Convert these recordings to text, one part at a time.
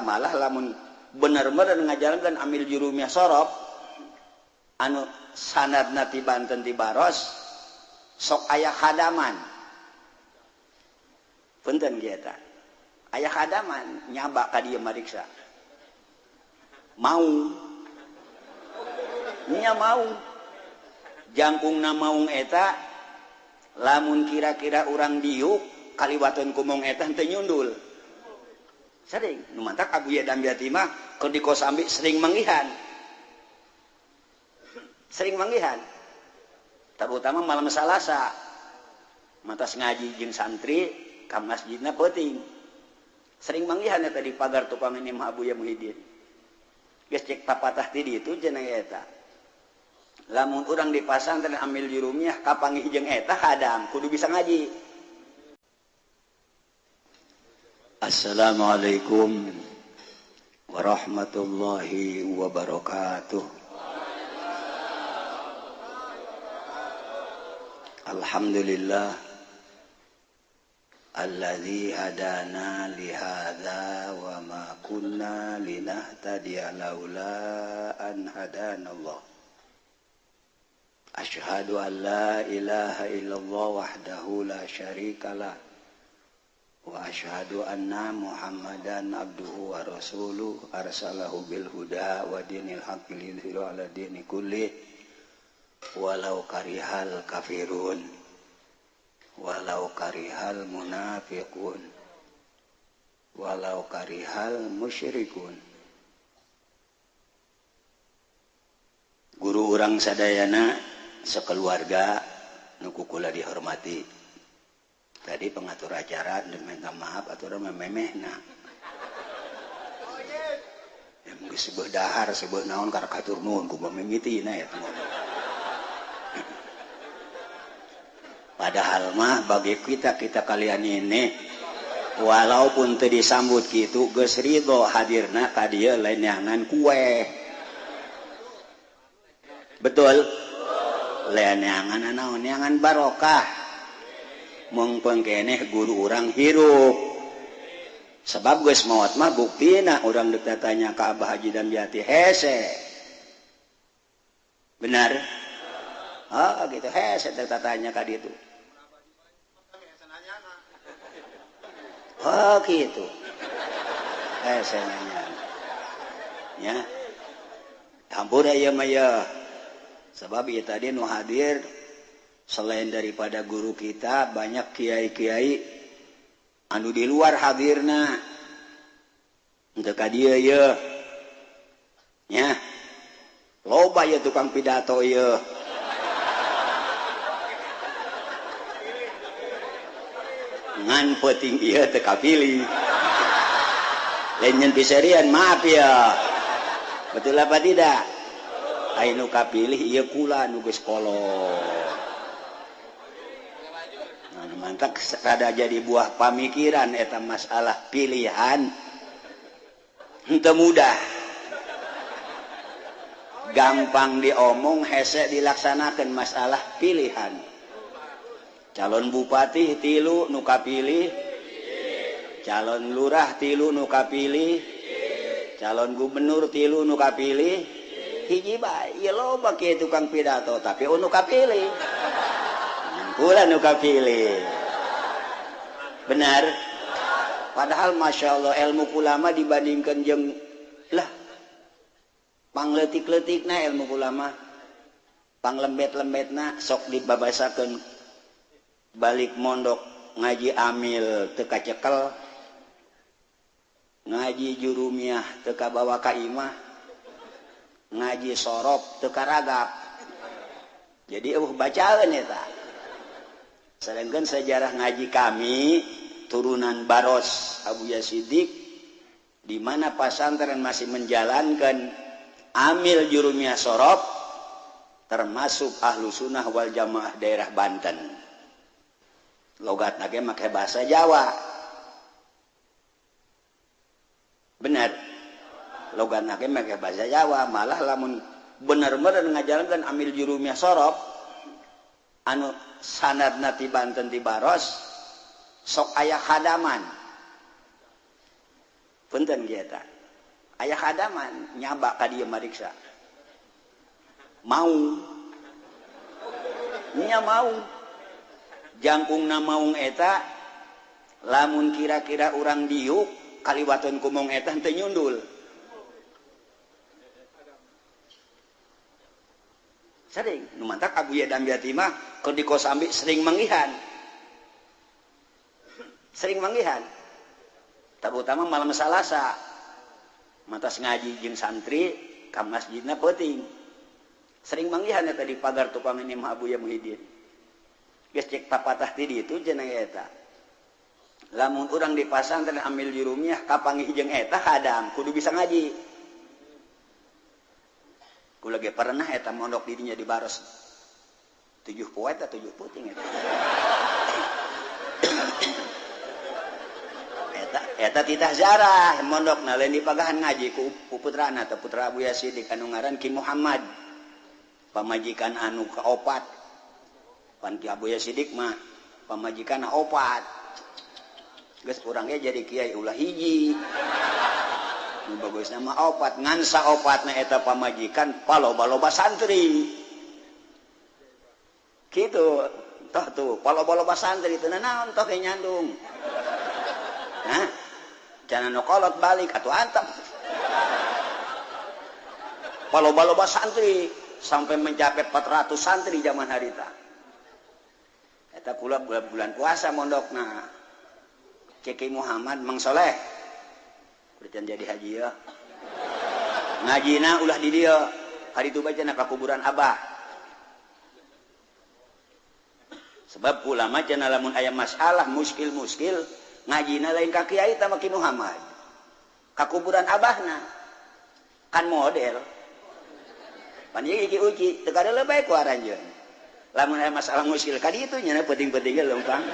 malah lamun bener-bener ngajalankan amil jurumiyah sorof anu sanadna ti Banten ti Baros sok aya hadaman punten kieu eta aya hadaman nyaba ka dieu mariksa mau nya mau jangkungna maung eta lamun kira-kira urang diuk kaliwateun ku mong eta teu nyundul sering nu mantak Abuya Dambiati mah keur di Kosambi sering manggihan terutama malam Salasa mantas ngaji jeung santri ka masjidna peuting sering manggihan eta di pagar tukang ini mah Abuya Muhyiddin geus cek papatah ti ditu cenah eta lamun urang di pasantren amil jurumiyah kapanggih jeung eta hadang kudu bisa ngaji. Assalamualaikum warahmatullahi wabarakatuh. Alhamdulillah alladzi hadana li hadza wa ma kunna linahtadiya laula an hadanallah. Asyhadu an la ilaha illallah wahdahu la syarikalah wa asyhadu anna Muhammadan abduhu wa rasuluh arsalahu bil huda wa dinil haqqi lidhhiru ala dini kullih walau karihal kafirun walau karihal munafiqun walau karihal musyrikun. Guru urang sadayana sekeluarga nu kukula dihormati. Tadi pengatur acara minta maaf aturan mememehna. Ya mungkin sebuah dahar, sebuah naon karakatur nuhun ku memimitina ya. Padahal mah bagi kita kalian ini walaupun teu disambut kitu geus ridho hadirna ka dieu lain neangan kue. Betul? Lain neangan naon neangan barokah. Mung pengkeneh guru urang hirup sebab geus maot mah buktina urang deuk tanya ka Abah Haji Dambiati hese benar gitu hese deuk tanya ka ditu gitu hese nanya ya hampura ieu mah ya sebab ieu tadi nu hadir selain daripada guru kita banyak kiai-kiai anu di luar hadirna untuk ka dieu ye nya loba ye tukang pidato ye ngan peuting ieu teu kapilih lain nyen piserian maaf ya betul apa tidak anu kapilih ieu kula nu geus kolot. Mantak rada jadi buah pamikiran eta masalah pilihan henteu mudah gampang diomong hese dilaksanakan masalah pilihan calon bupati tilu nu kapilih calon lurah tilu nu kapilih calon gubernur tilu nu kapilih hiji bae ieu loba kieu tukang pidato tapi nu kapilih kula nu kapilih benar padahal Masya Allah ilmu ulama dibandingkan jeung lah pangleutik-leutikna ilmu ulama panglembet-lembetna sok dibabasakeun balik mondok ngaji amil teu kacekel ngaji jurumiyah teu kabawa ka imah ngaji sorop teu karagap jadi bacaeun eta. Sedangkan sejarah ngaji kami turunan Baros Abuya Siddiq di mana pasantren masih menjalankan amil jurumiyah sorof termasuk ahlu sunnah wal jamaah daerah Banten logatna ge make bahasa Jawa benar logatna ge make bahasa Jawa malah lamun bener-bener ngajalankan amil jurumiyah sorof anu sanadna ti Banten ti Baros sok aya hadaman punten kita ayah hadaman nyaba ka dieu mariksa mau nya mau jangkungna maung eta lamun kira-kira urang diuk kaliwaton kumong eta teu nyundul sering nu mantak Abuya Dambiati mah keur di Kosambi sering manggihan terutama malam Salasa matas ngaji jeung santri ka masjidna peuting sering manggihan eta di pagar tukang ini mah Abuya Muhyiddin geus cek papatah ti ditu cenah eta lamun urang di pasantren ambil jurumiah kapanggih jeung eta hadam kudu bisa ngaji kula ge pernah eta mondok di dinya di Baros 7 poe atau 7 puting eta titah zarah mondokna lain di pagahan ngaji ku putrana atau putra Abuya Sidik anu ngaran Ki Muhammad pamajikan anu kaopat pan Ki Abuya Sidik mah pamajikan opat geus urang ge jadi kiai ulah hiji nu bagus nama opat ngansa opatna eta pamajikan paloba-loba santri kitu toh tuh paloba-loba santri teu naon toh ge nyandung hah jangan nokolot balik atau antap paloba-loba santri sampai mencapai 400 santri zaman harita eta kula bulan puasa mondokna Ceki Muhammad Mang Soleh berjan jadi haji ya ngajina ulah di dia hari itu baca ka kuburan Abah sebab ulama cenah lamun aya masalah muskil ngajina lain ka kiai tah Ki Muhammad ka kuburan Abahna kan model pan ieu iki uji teu kada lebay ku aranjeun lamun aya masalah muskil ka ditu nya penting-penting leumpang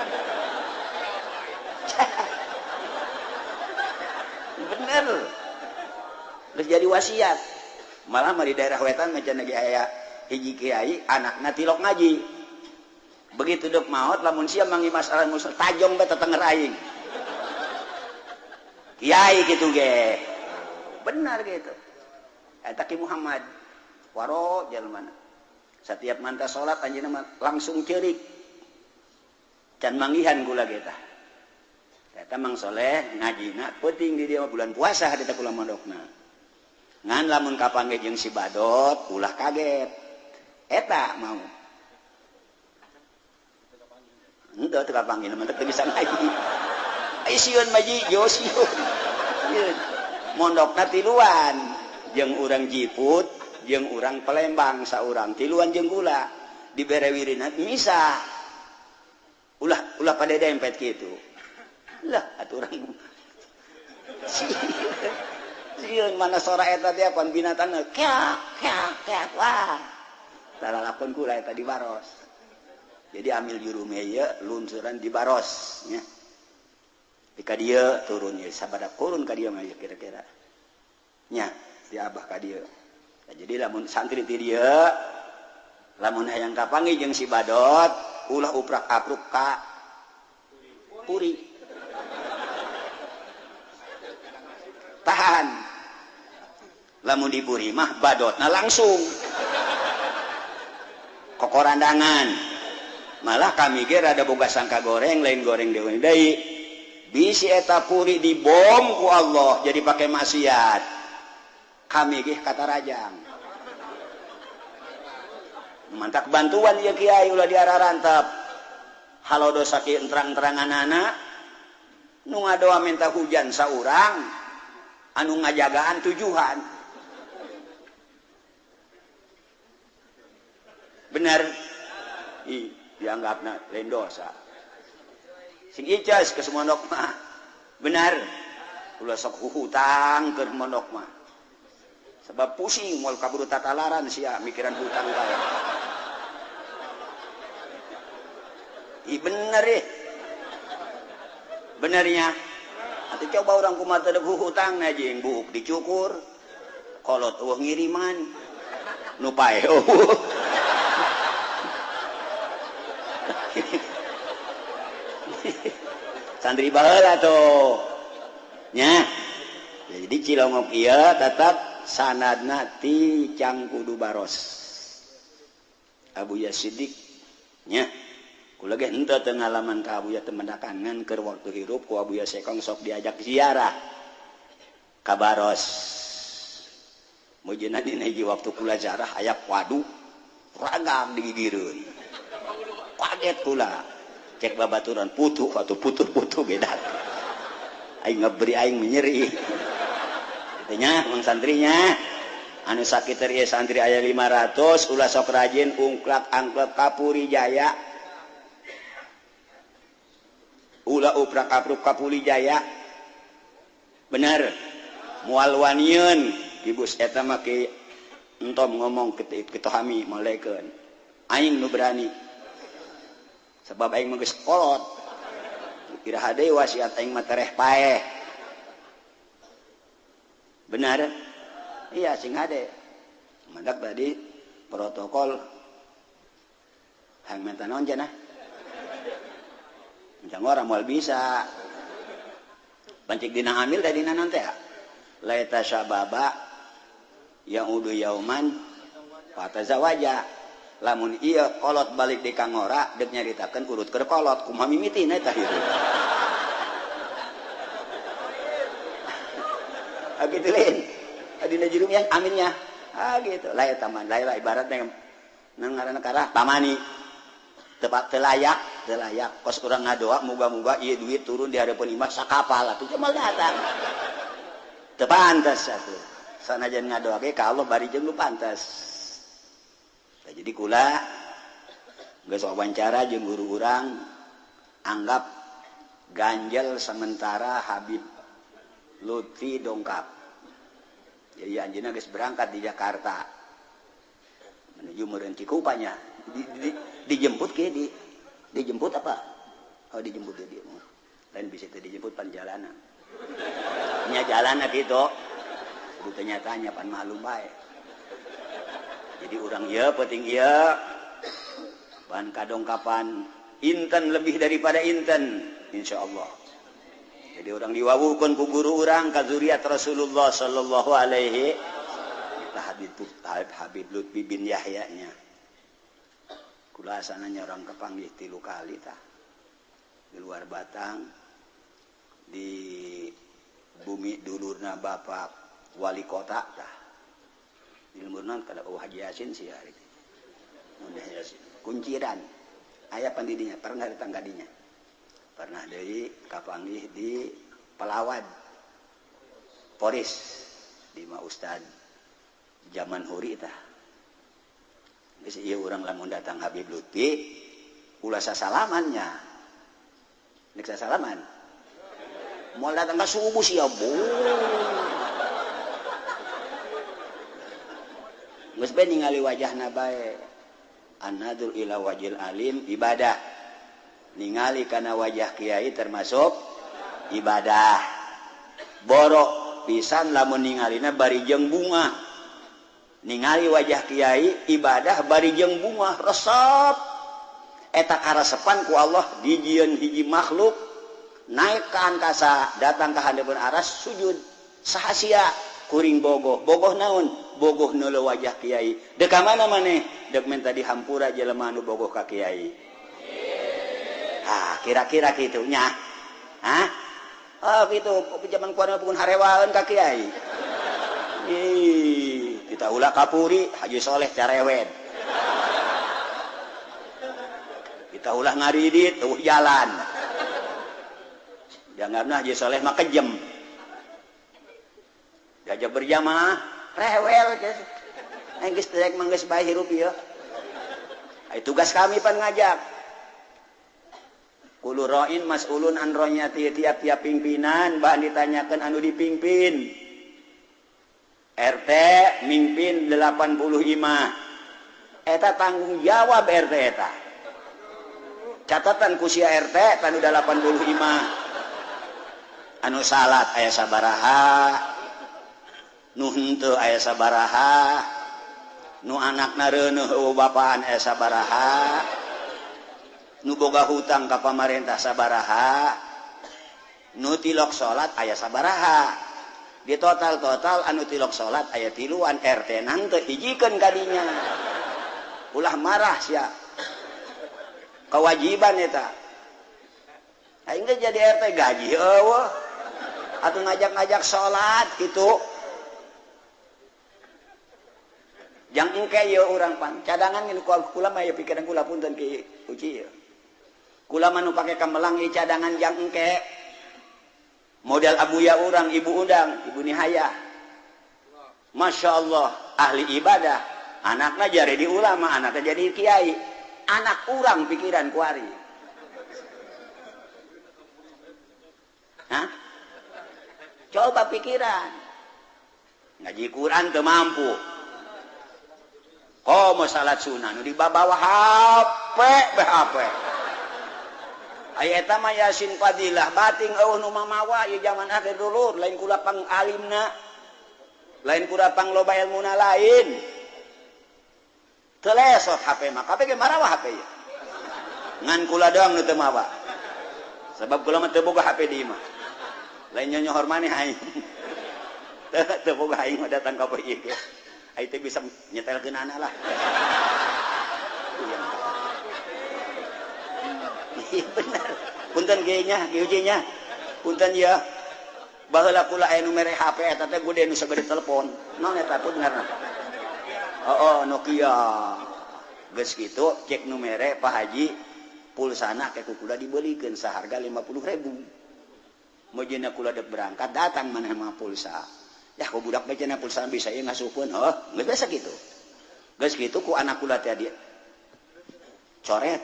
bener geus jadi wasiat malah mah di daerah wetan macam lagi aya hiji kiai anakna tilok ngaji begitu dek maot lamun sia mangi masalah musul tajong bae tetenger aing kiai gitu ge benar gitu eta Ki Muhammad waro jalmana setiap manta salat anjeunna langsung ceurik can manggihan kula ge tah eta Mang Soleh ngajina penting di dia bulan puasa harita kula mondokna ngan lamun kapanggih jeung si Badot ulah kaget eta mau henteu teu kapanggih mah teu bisa ngaji ai sieun maji josieun mondokna tiluan jeung urang Jiput jeung urang Palembang saurang tiluan jeung kula dibere wirina misah ulah pada dempet kitu lah aturan sieun mana sora eta teh pan binatangna kyak wah talalakon kula eta di Baros jadi ambil jurume ieu luncuran di Baros nya pika dieu turun ye sabada kurun ka dieu mah kira-kira nya di Abah ka dieu nah, jadi lamun santri ti dieu lamun hayang kapanggih jeung si Badot ulah uprak-apruk ka puri tahan lamun di puri mah Badotna langsung kokorandangan malah kami ge rada boga sangka goreng lain goreng deui bisi eta puri dibom ku Allah jadi pakai maksiat kami ge kata rajang mantak bantuan ieu kiai ulah diararantep halodo sakieu terang-teranganana nu ngadoa minta hujan saurang anu ngajagaan tujuan bener dianggapna lain dosa sing icas ke semondok mah bener ulah sok hutang keur mondok mah sebab pusing moal kaburu tatalaran sia mikiran hutang bae bener benernya atuh coba orang kumaha teu hutang na jeung buuk dicukur kolot eueuh ngiriman nu pae santri baheula tuh nya jadi Cilongok ieu tetap sanadna ti Cangkudu Baros Abuya Siddiq nya kula ge henteu teu ngalaman ka Abuya teu mendakangan keur waktu hirup ku Abuya Sekong sok diajak ziarah ka Baros mujina dina hiji waktu kula ziarah aya wadu ragam digigireun kaget kula cek babaturan putu atau putu beda aing ngeberi aing menyeri itunya mang santrinya anu sakit teh santri aya 500 ulah sok rajin ungklak angklep Kapuri Jaya ulah uprak aprup Kapuri Jaya bener moal wanieun ibus eta mah ki entom ngomong kitu hami malekeun aing nu berani sebab aing mah geus kolot iraha deui wasiat aing mah tereh paeh benar iya sing hade mandak tadi protokol hang menta naon cenah mencang orang moal bisa pancik dina hamil tadi naon teh laita syababa yang udu yauman fatazawaja lamun iya kolot balik di kangora dek nyaritakeun urut keur kolot kumaha mimitina eta hirup gitu lain adina jurum yang aminnya gitu lain taman lain ibaratnya ngaranna karah pamani tepat telayak kos urang ngadoa muga-muga ieu duit turun di hadapan imah sakapal atuh cemal datang teu pantes atuh sanajan ngadoa ge ka Allah bari jeung nu pantes. Jadi kula geus wawancara jeung guru urang anggap ganjel sementara Habib Lutfi dongkap. Jadi anjeunna geus berangkat di Jakarta menuju meureun Cikupanya. Dijemput ke dijemput apa? Oh dijemput dia. Lain bisa teh dijemput pan jalanan. Nya jalanna kitu. Kudu tanya pan malum bae. Jadi orang iya penting iya bahan kadongkapan inten lebih daripada inten insyaallah. Jadi orang diwawuhkeun ku guru orang ka zuriat Rasulullah sallallahu alaihi Habib Lutfi bin Yahya nya. Kula asananya orang kepanggih 3 kali tah. Di luar Batang di bumi dulurna Bapak wali kota tah. Ilmunan kada Haji Yasin sih hari itu. Haji Yasin. Kunciran. Aya pandidinya pernah datang kadinya. Pernah deui kapanggih di Pelawad. Poris di Ma Ustad zaman huri tah. Geus ieu urang lamun datang Habib Lutfi ulah sasalamannya. Nek sasalaman. Moal datang ka subuh sia bu. Geus bae ningali wajahna bae an-nadzur ila wajhil alim ibadah ningali kana wajah kiai termasuk ibadah borok pisan lamun ningalina bari jeung bunga ningali wajah kiai ibadah bari jeung bunga resep eta karasepan ku Allah dijieun hiji makhluk naik ka angkasa datang ka handapeun aras sujud saha sia kuring bogoh naon bogoh neuleuh wajah kiai dek ka mana maneh dek minta dihampura jelema anu bogoh ka kiai kira-kira kitu nya kitu zaman kuarna pun harewaeun ka kiai kita ulah Kapuri Haji Soleh Carewet kita ulah ngaridit tuh jalan janganna Haji Soleh mah kejem diajak berjamaah rewel geus terek mah geus bae hirup ieu ai tugas kami pan ngajak kullu ra'in mas'ulun an ra'yati tiap-tiap pimpinan bahan ditanyakeun anu dipingpin RT mimpin 80 imah eta tanggung jawab RT eta catatan ku sia RT tanu 80 imah anu salat aya sabaraha nu henteu aya sabaraha nu anakna reuneuh eueuh bapaan aya sabaraha nu boga hutang ka pamarentah sabaraha nu tilok salat aya sabaraha di total anu tilok salat aya tiluan RT nang teu hijikeun kadinya ulah marah sia kewajiban eta aing teh jadi RT gaji eueuh atuh ngajak-ngajak salat kitu jang engke ye urang pan cadangan ngan kula mah ye pikiran kula punten ki uci ye kula mah nu pake kamelang ieu cadangan jang engke model abuya urang ibu udang ibu nihaya Masya Allah ahli ibadah anakna jadi ulama anakna jadi kiai anak urang pikiran kuari hah coba pikiran ngaji Quran teu mampu komo salat sunnah nu dibawa HP aya eta mah yasin fadilah bating eueuh nu mamawa ieu zaman akhir dulur lain kula pang alimna lain kula pang loba ilmuna lain teu lesot HP mah kabeh ge marawa HP ya ngan kula doang nu teu mawa sebab kula mah teu boga HP di imah lain nyohor maneh aing teu boga aing mah datang ka ieu ge aing teh bisa nyetelkeun anak lah iya benar punten geunya giujinya punten ya baheula kula aya nu mere HP eta teh gede nu sagede telepon naon eta benerna Nokia geus kitu cek nu mere Pak Haji pulsana ke kula dibelikeun saharga 50.000 mojina kula dek berangkat datang maneh mah pulsa ya ku budak becana pulsa bisa ieu ngasupeun geus biasa kitu geus kitu ku anak kula teh dia coret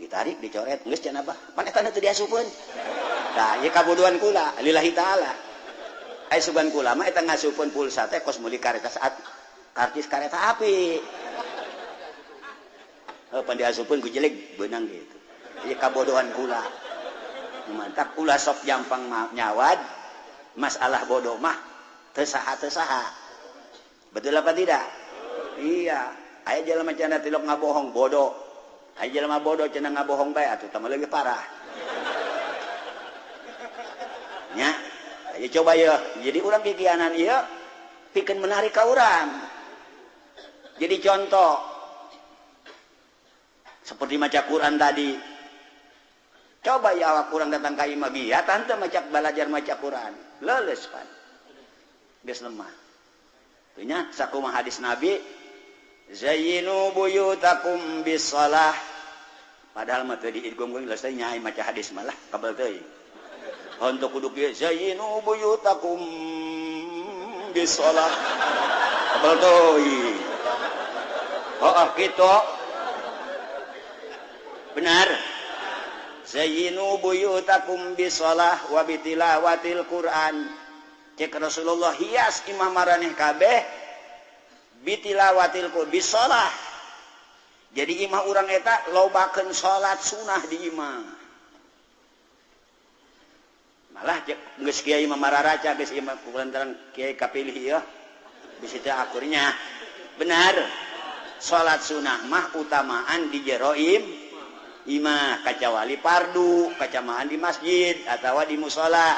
ditarik dicoret geus cenah bah pan eta teu diasupeun tah ieu kabodohan kula lillahi taala aya sugan kula mah eta ngasupeun pulsa teh kos meuli kareta saat karcis kareta api pan diasupeun ku jeleg beunang gitu ieu kabodohan kula mantap kula sok jampang nyawad masalah bodoh mah teu saha betul apa tidak iya aya jelema cenah tilok ngabohong bodoh aya jelema bodoh cenah ngabohong bae atuh tambah leuwih parah nya ayo coba ya jadi urang kikianan ieu pikeun menarik ka urang jadi contoh seperti maca Quran tadi coba ya awak urang datang ka imah biar tante maca belajar maca Quran leuleus pan geus lemah teu nya sakumaha hadis Nabi zayyinu buyutakum bisalah padahal mah teu diidgom-gom geus teh nyai maca hadis malah kabel teuing untuk kudu kieu zayyinu buyutakum bisalah kabel teuing kitu benar zayyinu buyutakum bisalah wa bitilawatil Quran cek Rasulullah hias imah maraneh kabeh bitilawatil bisalah jadi imah urang eta lobakeun salat sunah di imah malah geus kiai imah mararaca geus imah kulantaran kiai kapilih ieu bisi teh akurnya benar salat sunah mah utamaan di jero imah kacawali fardu kacamaan di masjid atawa di musala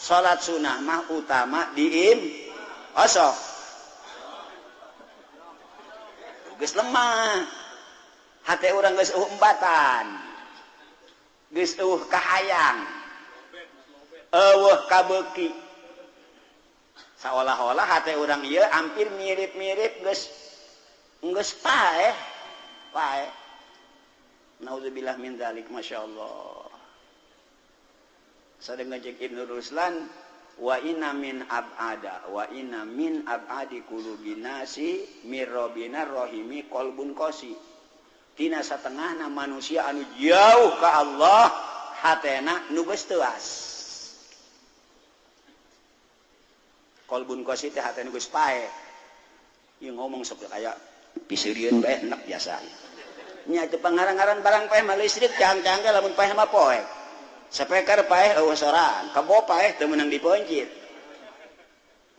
salat sunah mah utama di osok geus lemah hate urang geus umbatan geus kahayang kabeuki seolah-olah hate urang ieu hampir mirip-mirip geus paeh naudzubillah min dzalik masyaallah sadeng ngajek Ibnu Ruslan wa inna min abadi qulubinasi mirrobina rohimi qalbun qasi tina satengahna manusia anu jauh ka Allah hatena nu geus teuas qalbun qasi teh hatena geus pae ieu ngomong seperti aya pisirieun bae enak biasa nya teu pangarang-aran barang paeh mah listrik cang-cang lamun paeh mah poek sapeker paeh eueuh sorangan kabo paeh teu meunang dipencit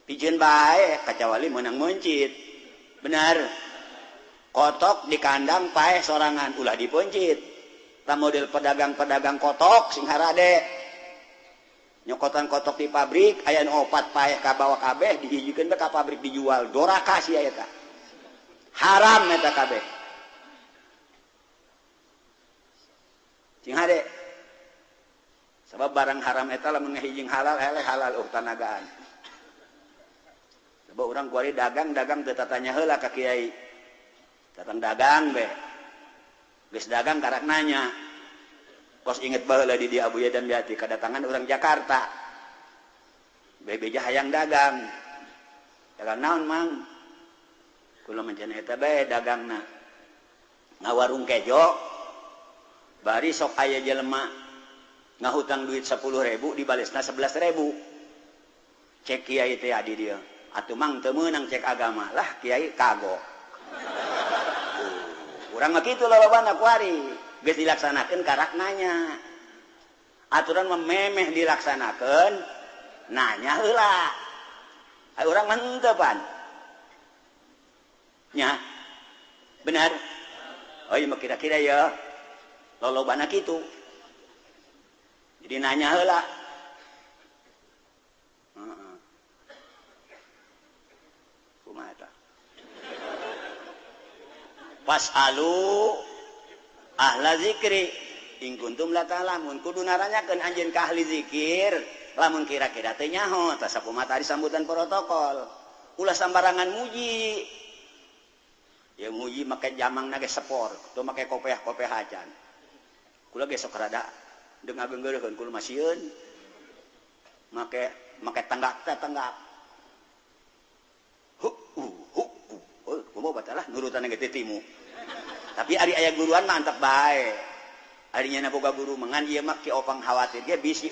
pijieun bae kacawali meunang mencit benar kotok di kandang paeh sorangan ulah dipencit ta model pedagang-pedagang kotok sing harade nyokotan-kotok di pabrik aya opat paeh ka bawah kabeh dihijikeun teh ka pabrik dijual doraka sia eta haram eta kabeh cing hade sebab barang haram eta lamun ngahijing halal eleh halal tanagaan sebab urang kuari dagang teu tatanya heula ka kiai datang dagang be geus dagang karak nanya kos inget baheula di dia Abuya dan Biati kedatangan orang Jakarta bebeja hayang dagang naon mang kula mencana eta bae dagangna ngawarung kejo bari sok aya jelema ngahutang duit 10.000 dibalesna 11.000 cek kiai teh adi dia atuh mang teu meunang cek agama lah kiai kagok urang mah kitu lolobana kuari geus dilaksanakeun karak nanya aturan mememeh dilaksanakeun nanya heula urang mah henteu pan nya benar oh iya mah kira-kira ya lolobana kitu jadi nanya heula kumaha eta Fasalu ahla zikri in kuntum la ta'lamun kudu naranyakeun anjeun ka ahli zikir lamun kira-kira teh nyaho tah sakumaha tadi sambutan protokol ulah sambarangan muji ya muji make jamangna ge sepor tuh make kopeah-kopeah acan kula ge sok rada deung ageungeureukeun kula masieun make tenggak teh tenggak kumaha batalah nurutan ge titimu tapi ari aya guruan mah antep bae ari nya boga guru mangan ieu mah ki opang khawatir ge bisi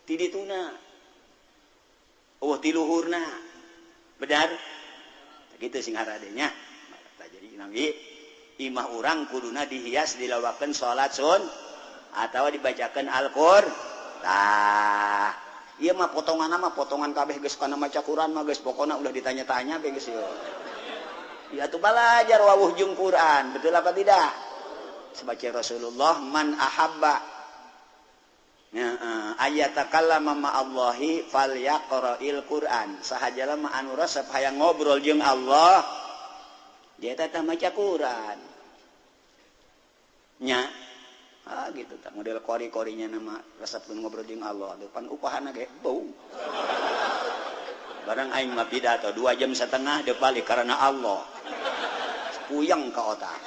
ti dituna ti luhurna benar kitu sing haradenya jadi nabi imah urang kuduna dihias dilawakeun salat sun atawa dibacakeun Al-Qur'an tah ieu mah potonganna mah potongan kabeh geus kana maca Quran mah geus pokona ulah ditanya-tanya be geus ieu ya tu belajar wawuh jeung Quran betul apa tidak sebaca Rasulullah man ahabba ayatakallama ma Allahi falyaqra'il Quran sahaja mah anu resep hayang ngobrol jeung Allah dia teh maca Quran nya gitu tak model kori-korinya nama resep ngobrol jeung Allah depan upahana ge bau barang aing mah pidato 2,5 jam deuk balik karena Allah puyeng ke otak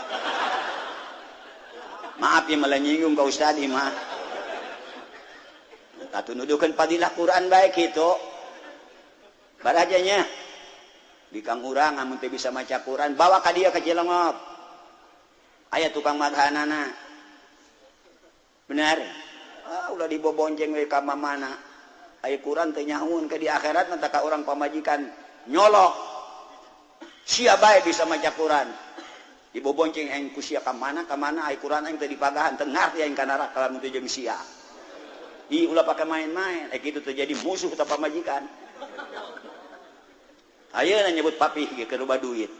maaf ya malah nyinggung ke ustad mah tatu nuduhkeun fadilah Quran baik itu barajanya di kang urang amun teh bisa maca Quran bawa ka dieu ka Cilengop aya tukang madhanana benar ulah dibobonceng we ka mamana aya Quran teh nyahuun ke di akhirat mah ka urang pamajikan nyolok sia bae bisa maca Quran dibobonceng aing ku sia ka mana aya Quran aing teh dipagahan teu ngarti aing ka neraka lamun teu jeung sia ulah pake main-main kitu teh jadi musuh ta pamajikan ayeuna nyebut papih ge keur loba duit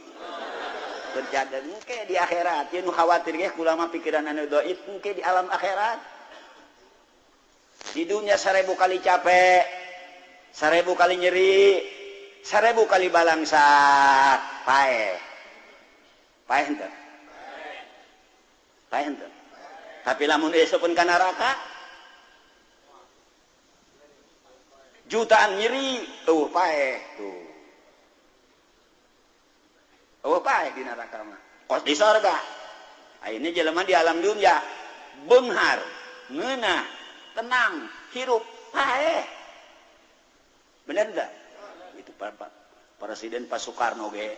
terjaga engke di akhirat ye nu khawatir ge kula mah pikiran anu dhaif engke di alam akhirat di dunia 1000 kali capek 1000 kali nyeri 1000 kali balangsak paeh henteu tapi lamun eseukeun ka neraka jutaan nyeri paeh tuh paeh di neraka mah kos di sorga ayeuna jelema di alam dunia beunghar ngeunah tenang hirup paeh bener enggak itu Presiden Pak Soekarno ge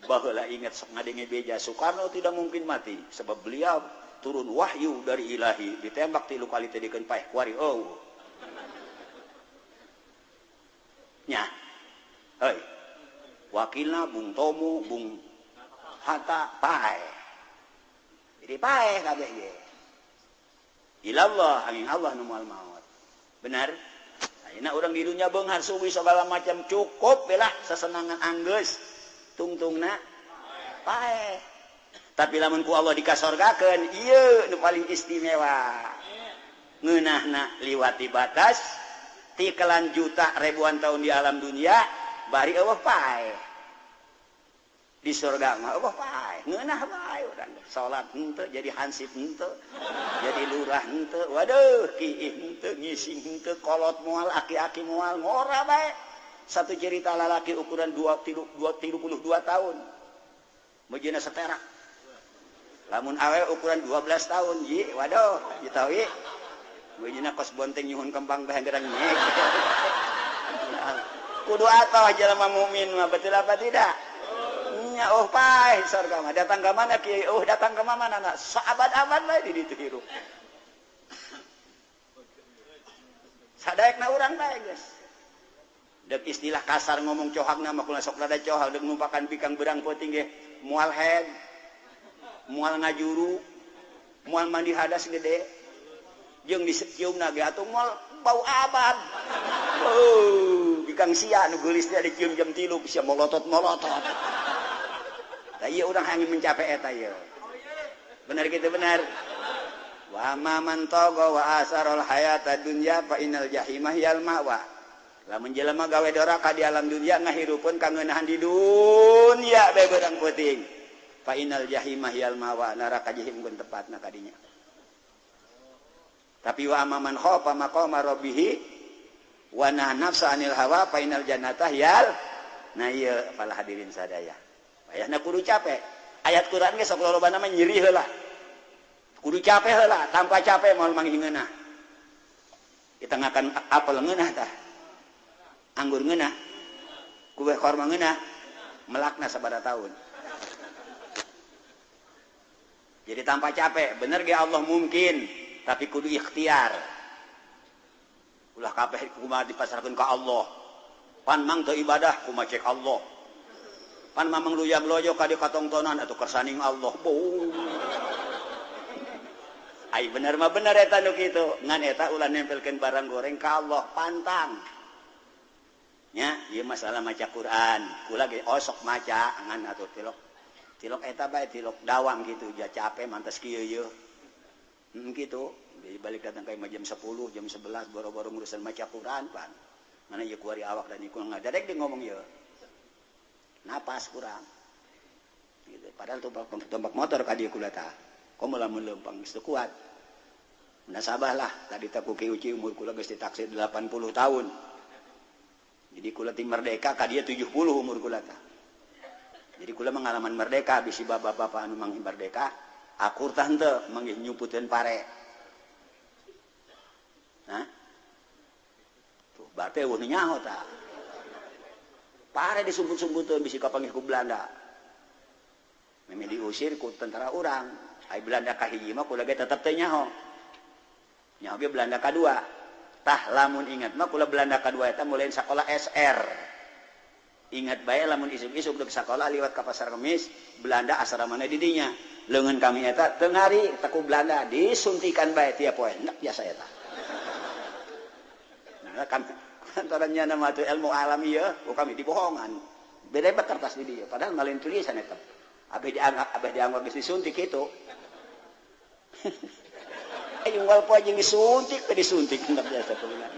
baheula ingat sok ngadenge beja Soekarno tidak mungkin mati sebab beliau turun wahyu dari ilahi ditembak 3 kali teh dikeun paeh kuari nya heuy wakilna Bung Tomo Bung Hatta paeh jadi paeh kabeh ge ilallah angin Allah nu moal maut benar ayeuna urang di dunya beunghar suwi segala macam cukup belah sasenangan anggeus tungtungna paeh tapi lamun ku Allah dikasorgakeun ieu nu paling istimewa ngeunahna liwati batas tikelan juta ribuan tahun di alam dunia bari eueuh pae di surga mah eueuh pae ngeunah bae urang salat henteu jadi hansip henteu jadi lurah henteu waduh kiih henteu ngising henteu kolot moal aki-aki moal ngora bae satu cerita lalaki ukuran 32 tahun mujina seterak lamun awe ukuran 12 tahun ji waduh ditawi mujina kos bonteng nyuhun kembang bae gerang nyek kudu atoh jelema mukmin mah betul apa tidak nya pae surga mah datang ke mana kieu datang ke mana anak saabad-abad bae di ditu hirup sadaekna urang bae geus dek istilah kasar ngomong cohakna mah kula sok rada cohak dek numpakan bikang berang peuting ge moal head moal ngajuru moal mandi hadas gede jeung diseciumna ge atuh moal bau abad bikang sia nu geulis teh dicium jam 3 sia molotot-molotot da ieu urang hangin mencapai eta ieu bener kitu bener wa man tagha wa asarul hayata dunya fa innal jahimah yal ma'wa lamun jelema gawe doraka di alam dunia ngahirupeun kangeunahan di dunya bae beurang peuting fa innal jahimah yal ma'wa neraka jahim geun tepatna kadinya tapi wa man khafa maqama rabbih wa nahaa nafsa anil hawa fa innal jannata yal nah ieu para hadirin sadaya ayahna kudu capek ayat Quran ge sok lolobana mah nyeri heula kudu capek heula tanpa capek moal mangih ngeunah kita ngakan apel ngeunah tah anggur ngeunah kue korma ngeunah melakna sabada tahun jadi tanpa capek bener ge Allah mungkin tapi kudu ikhtiar ulah kabeh kumaha dipasrahkeun ka Allah pan mang teu ibadah kumaha cek Allah pan mamang luyam-loyo ka di katongtonan atuh kersaning Allah ai bener mah bener eta nu kitu ngan eta ulah nempelkeun barang goreng ka Allah pantang nya ieu masalah maca Quran kula ge osok maca ngan atuh tilok eta bae tilok dawang gitu ja capek mantas kieu yeuh kitu balik datang ka jam 10 jam 11 boro-boro ngurusan maca Quran pan mana ieu kuari awak dan iku ngadarek di ngomong ieu napas kurang gitu padahal tombak motor ka dieu kula tah komo lamun leumpang geus kuat munasabah lah tadi teh ku uci umur kula geus ditaksir 80 tahun jadi kula tim merdeka ka dia 70 umur kula tah. Jadi kula mengalaman merdeka bisi bapak-bapak anu mangih merdeka, akur tah henteu mangih nyumputkeun pare. Nah. Tuh bate eueuh nyaho tah. Pare disumput-sumputkeun bisi kapanggih ku Belanda. Meme diusir ku tentara urang. Ai Belanda ka hiji mah kula ge tetep teu nyaho. Nyaho ge Belanda kadua. Tah lamun ingat mah kula Belanda kadua eta mulai sakola SR. Ingat bae lamun isuk-isuk deuk sakola liwat ka pasar Kemis, Belanda asramana di dinya. Leungeun kami eta teu ngari teh ku Belanda disuntikan bae tiap poe. Nek biasa eta. Nah kan kantorannya nama tu ilmu alam ieu, kami dibohongan. Beda kertas di dieu, padahal malin tulisan eta. Abeh dianggap geus disuntik kitu. Yung walpo aja disuntik, disuntik hendak biasa kuliah.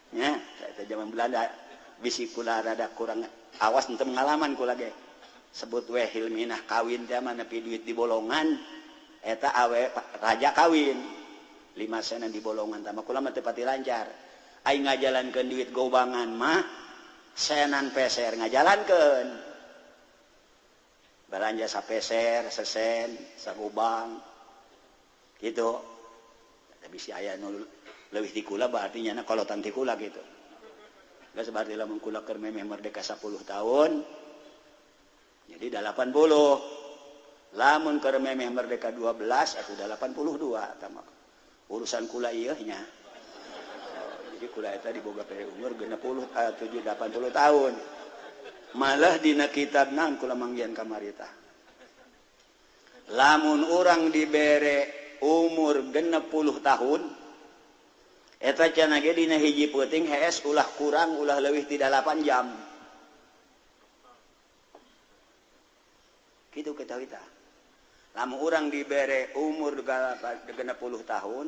Ya, saya zaman Belanda bisi kula rada kurang awas untuk pengalaman kula ge. Sebut we hilminah kawin teh mah nepi duit di bolongan eta awe raja kawin. 5 senan di bolongan tah mah kula mah teu pati lancar. Ai ngajalankeun duit gobangan mah senan peser ngajalankeun. Belanja sapeser, sesen, sagobang, gitu. Tapi si ayah nu leuwih ti kula berarti nya kolotan ti kula gitu. Geus berarti lamun kula keur memeh merdeka 10 tahun. Jadi 80. Lamun keur memeh merdeka 12 atuh 82 tama. Urusan kula ieu nya. Jadi kula eta diboga pere umur 80 tahun. Malah dina kitabna kula manggihan kamarita. Lamun orang dibere umur 60 tahun eta cenah ge dina hiji peuting hees ulah kurang ulah leuwih ti 8 jam. Kitu kita. lamun urang dibere umur 60 tahun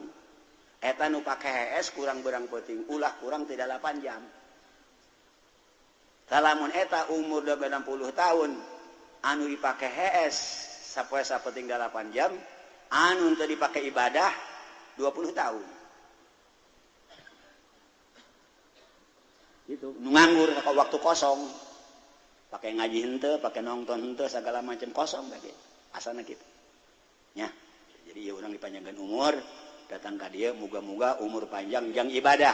eta nu pake HS kurang berang penting ulah kurang tidak 8 jam. Lamun eta umur 60 tahun anu dipake HS sapoe sapenting 8 jam anu teu dipake ibadah 20 tahun. Gitu. Nu nganggur waktu kosong pakai ngaji henteu, pakai nonton henteu segala macam kosong bae asana kitu. Nya. Jadi ya urang dipanjangkeun umur datang ka dieu muga-muga umur panjang jang ibadah.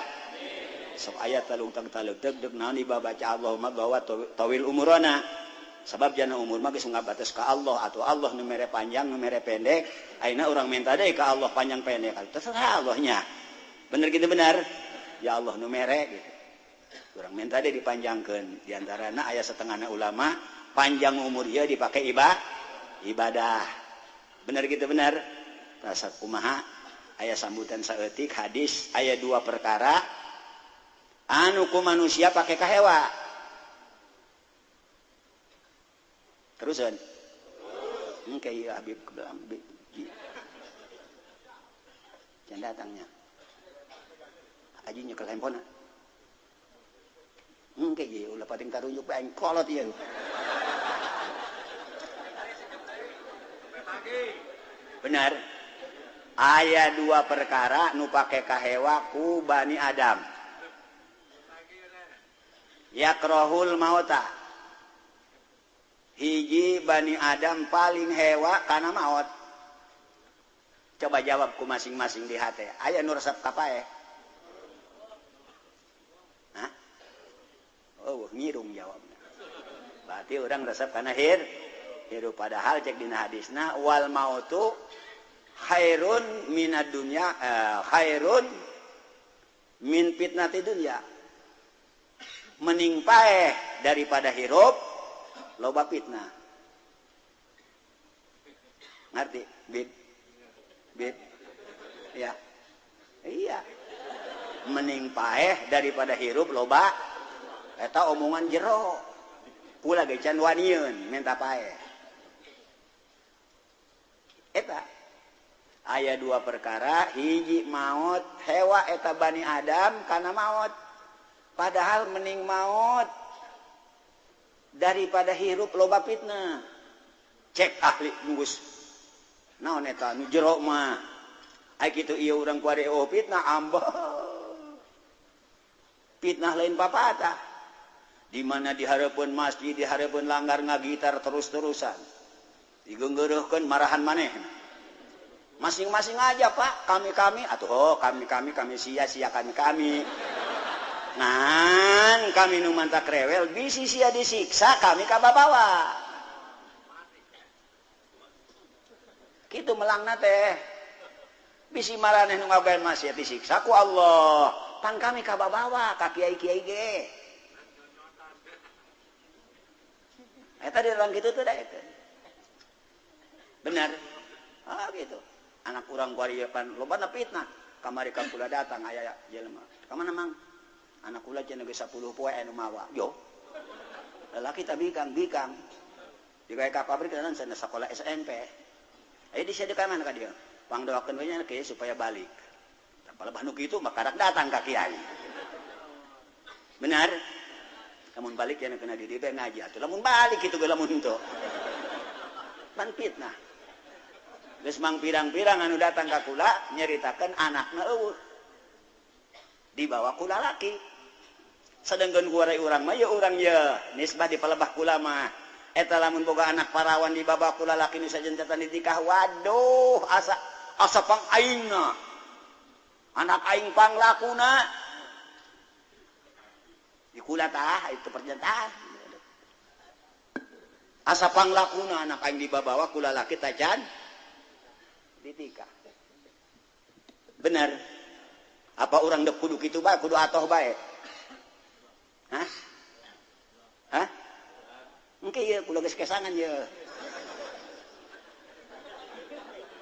Sok aya talung-talung deg naon dibaca Allahumma bahwa tawil umurana. Sebab jana umur mah geus ngabatos ka Allah atau Allah nu mere panjang nu mere pendek. Ayeuna urang minta deui ka Allah panjang pendek. Terserah Allahnya. Bener gitu benar. Ya Allah nu mere gitu. Urang minta deui dipanjangkeun. Di antarana aya setengahna ulama panjang umur ieu dipake ibadah. Bener gitu benar. Rasa kumaha aya sambutan saeutik hadis aya 2 perkara anu ku manusia pake ka hewa. Terusan. Engke ieu Habib kebelam. Jangan datangnya. Aji nyekel handphone. Engke ieu ulah pating tarunjuk bae kolot ieu. Benar. Aya 2 perkara nu pake ka hewa ku Bani Adam. Yakrahul mauta. Hiji Bani Adam paling hewa kana maut. Coba jawab ku masing-masing di hate. Aya nu resep ka pae? Hah? Oh, ngirung jawabna. Berarti urang resep kana hirup padahal cek dina hadisna wal mautu khairun minad dunya khairun min fitnati dunya. Mending paeh daripada hirup loba fitnah. Ngerti? Bib. Ya. Iya. Mending paeh daripada hirup loba eta omongan jero. Pula ge can wanieun minta paeh. Eta aya 2 perkara hiji maut hewa eta Bani Adam kana maut. Padahal mending maut daripada hirup loba fitnah. Cek ahli nunggus. Naon eta nu jero mah. Ai kitu ieu urang kuari fitnah ambah. Fitnah lain papatah. Di mana di hareupeun masjid, di hareupeun langgar ngagitar terus-terusan. Digeunggeureukkeun marahan maneh. Masing-masing aja Pak, kami atuh kami sia-sia kami. Ngan kami nu mantak rewel bisi sia disiksa kami ka babawa. Kitu melangna teh. Bisi maraneh nu ngagawean maksiat disiksa ku Allah. Pang kami ka babawa ka kiai-kiai ge. Eta di dalam kitu teh da eta. Benar. Ah gitu. Anak urang kuariepan lobana fitnah. Kamari ka kula datang aya jelema. Ka mana mang? Anak kula cenah geus 10 poe anu mawa. Yo. Lalaki teh bikang. Digawe ka pabrik dan sana sekolah SMP. Aya di sada ka mana ka dieu? Pangdoakeun we nya kieu supaya balik. Tapal banu kitu mah karak datang ka kiai. Benar? Lamun balik nya kena di dieu ngaji atuh. Lamun balik kitu ge lamun henteu. Pan fitnah. Geus mang pirang-pirang anu datang ka kula nyaritakeun anakna eueuh. Dibawa ku lalaki. Sedengkeun kuari urang mah ya urang ye nisbah di palebah kula mah eta lamun boga anak parawan dibawa ku lalaki nu sajentetan ditikah waduh asa pang aingna anak aing panglakuna di kula tah itu perjantaan asa panglakuna anak aing dibawa ku lalaki tajan ditikah. Bener. Apa orang dek kudu kitu bae kudu atoh bae? Hah? Engke ieu kula geus kesangan ieu.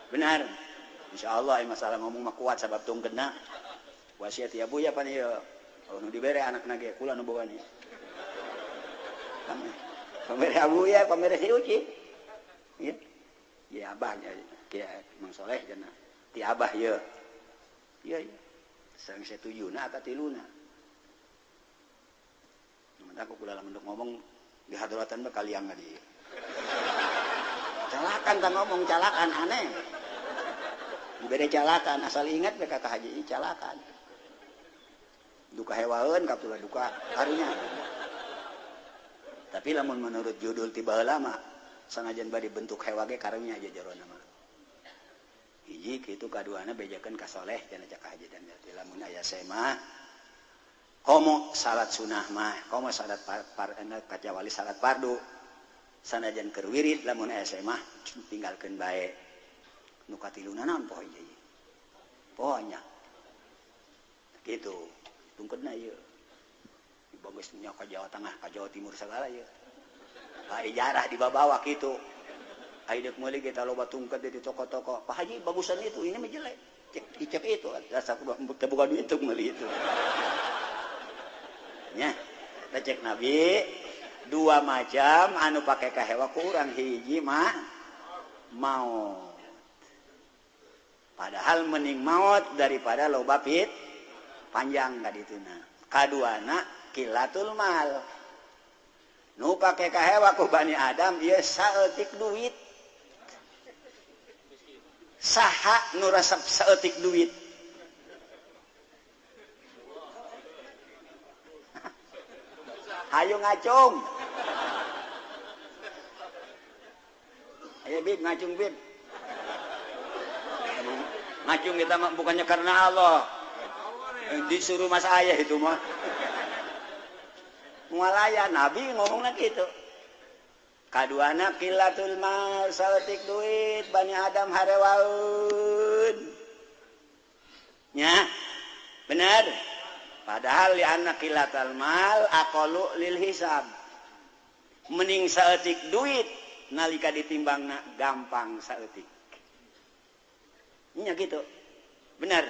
Benar. Insyaallah masalah ngomong mah kuat sabab tungkeunna. Wasiat ya buya pan ieu. Nu dibere anakna ge kula nu boga ni. Pamere abuya, pamere si uci. Ieu. ya abahnya kayak Mang Soleh cenah ti abah ye iya sareng setujuna eta tiluna mantap aku kula lamun ngomong di hadratan mah kaliang di calakan kan ngomong calakan aneh beda calakan asal ingat we kata haji calakan duka hewaeun kapula duka karunya tapi lamun menurut judul ti baheula mah sanajan bade bentuk hewa ge karunya aja jarona mah hiji kitu kaduana bejakeun ka soleh cenah cak haji dan lamun aya sema komo salat sunah mah komo salat kacawali salat fardu sanajan keur wirid lamun aya sema tinggalkeun bae nu katiluna naon poe ieu ponya kitu tungkeudna ieu bagus nya ka Jawa Tengah ka Jawa Timur segala ieu ijarah dibawa gitu aidek meuli kita loba tungked di toko-toko Pak Haji bagusan itu ini mah jelek cek itu dasar buka duit untuk meuli itu nya cek Nabi dua macam anu pake ka hewa kurang hiji mah maut padahal mending maut daripada loba pit panjang ka dituna kaduana kilatul mal nu pake ka hewa ku Bani Adam ieu saeutik duit saha nu resep saeutik duit hayu ngacung ayo bib ngacung bib ngacung kita mah bukannya karena Allah disuruh mas ayah itu mah mualaya Nabi ngomongnya gitu kaduana kilatul mal saeutik duit Bani Adam harewaun nya benar padahal li anna kilatul mal aqallu lil hisab mending saeutik duit nalika ditimbangna gampang saeutik nya gitu benar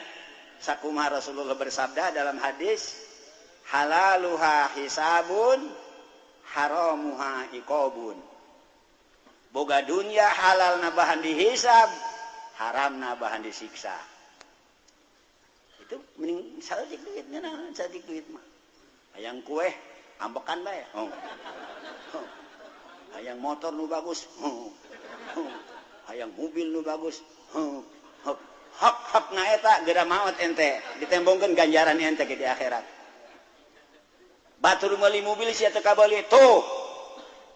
sakumaha Rasulullah bersabda dalam hadis halaluha hisabun haramuha iqabun boga dunia halal nabahan dihisab haram nabahan disiksa itu mending saeutik duitnya nah saeutik duit mah hayang kue ambekan bae hayang motor nu bagus hayang mobil nu bagus hak na eta geura maot ente ditembongkeun ganjaran ente di akhirat batur meuli mobil sia teu kabeli tuh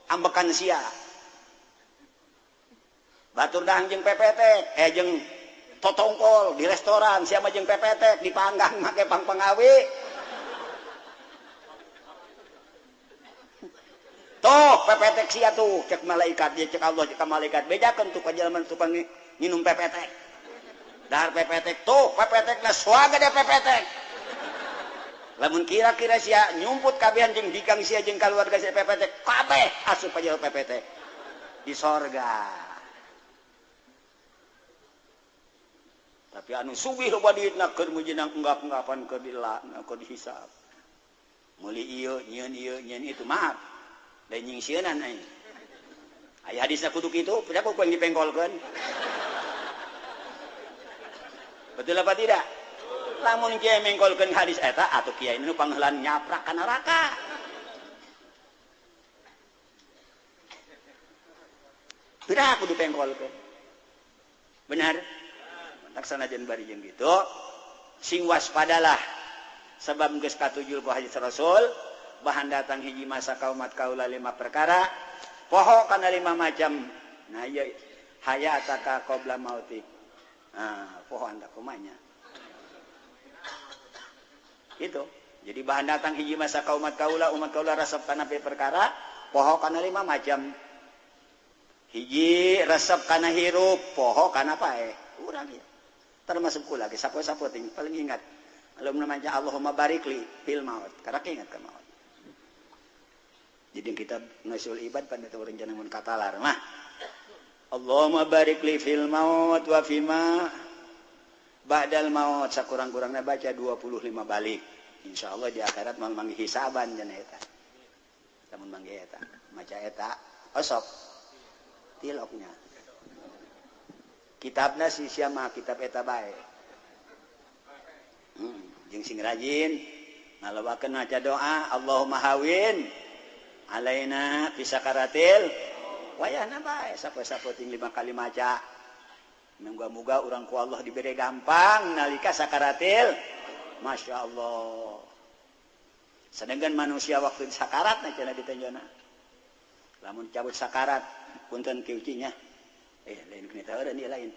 ambekan sia batur dahang jeung pepetek jeung totongkol di restoran sia mah jeung pepetek dipanggang make pangpangawi tuh pepetek sia tuh cek malaikat dia cek Allah cek malaikat bedakeun tuh kajalman tukang nginum pepetek dahar pepetek tuh pepetekna swaga da pepetek lamun kira-kira sia nyumput kabehan jeung bikang sia jeung keluarga sia pepetek kabeh asup aja pepetek di sorga tapi anu sugih loba duitna keur mujina enggap-enggapan keur dilana keur dihisab meuli ieu nyieun itu maaf da nying sieunnan ai aya hadisna kudu kitu kenapa ku yang dipengkolkeun betul apa tidak lamun kiai mengkolkeun hadis eta atuh kiai nu pangheulan nyaprak ka neraka benar kudu pengkolkeun benar tak sanajan bari jeung kitu sing waspadalah sebab geus katujul ku hadis Rasul bahan datang hiji masa kaumat kaula 5 perkara poho kana 5 macam nah ieu hayataka qabla mautik poho anda kumanya itu jadi bahan datang hiji masa umat kaula resep kana perkara poho kana 5 macam hiji resep kana hirup poho kana pae urang ya termasuk kula ge sapoe-sapoe paling ingat lamun namanya Allahumma barikli fil maut karena ingat ka maut jadi kita ngasul ibad pada tu rencana mun katalar mah Allahumma barikli fil maut wa fima ba'dal maut sakurang-kurangna baca 25 balik insyaallah di akhirat mang manggi hisaban cenah eta lamun manggi eta maca eta osok tiloknya kitabna si siapa kitab eta bae jeung sing rajin ngalobakeun maca doa Allahumma hawin alaina fi sakaratil wayahna bae sapoe-sapoe ting 5 kali maca muga-muga urang ku Allah diberi gampang nalika sakaratil Masya Allah sedangkan manusia waktu di sakarat cenah ditanjona lamun cabut sakarat punten kiucinya lain kena tahu dan dia lain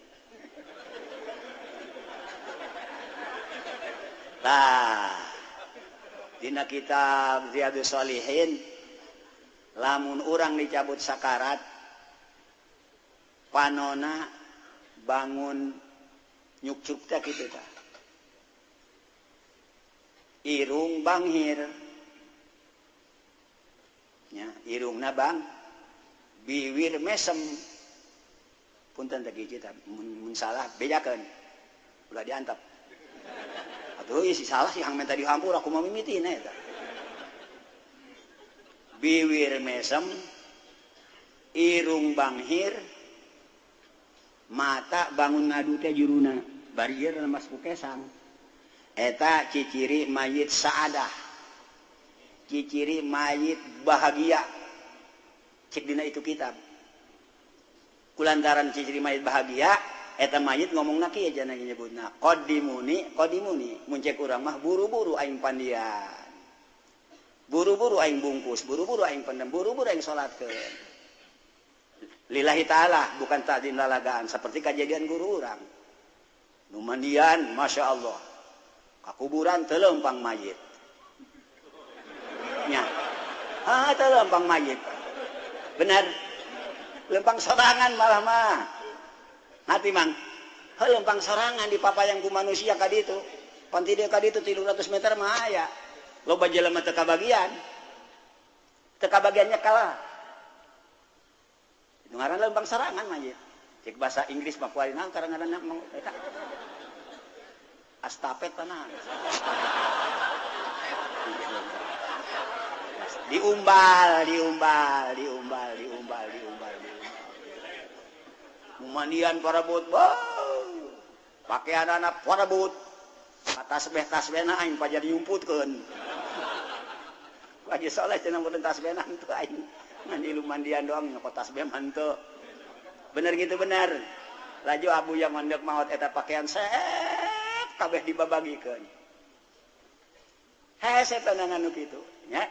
lah dina kitab Riyadhus Shalihin lamun urang dicabut sakarat panona bangun nyuk-cuk teh kitu tah irung banghir nya irungna bang biwir mesem punten teh hiji tah mun salah bedakeun ulah diantep atuh ieu si salah si hang menta dihampur aku mah mimitina eta biwir mesem irung banghir mata bangun ngadu teh juruna barieur lemas ku kesang eta ciciri mayit saadah ciciri mayit bahagia cek dina itu kitab kulantaran ciciri mayit bahagia eta mayit ngomongna kieu cenah nyebutna qadimuni mun cek urang mah buru-buru aing pandian buru-buru aing bungkus buru-buru aing pendem buru-buru aing salatkeun lillahi ta'ala bukan ta'zim lalagaan seperti kejadian guru urang nu mandian Masya Allah kakuburan teu leumpang mayit nya teu leumpang mayit benar lempang sorangan malah mah hati mang lempang sorangan di papayang ku manusia ka ditu pan ti dieu ka ditu 300 meter mah aya loba jelema teu kabagian kalah itu ngaran lempang sorangan mayit cek bahasa Inggris mah kuari naon karangaranna eta astapet tanah diumbal mandian parabut pakaian anak parabut tasbeh aing pajar diumputkeun Haji Saleh cenah mun tasbeh teu aing mandi lu mandian doang nyokot tasbeh mah henteu bener gitu bener laju abu yang mandek maot eta pakaian set kabeh dibabagikeun hese tenan anu kitu nya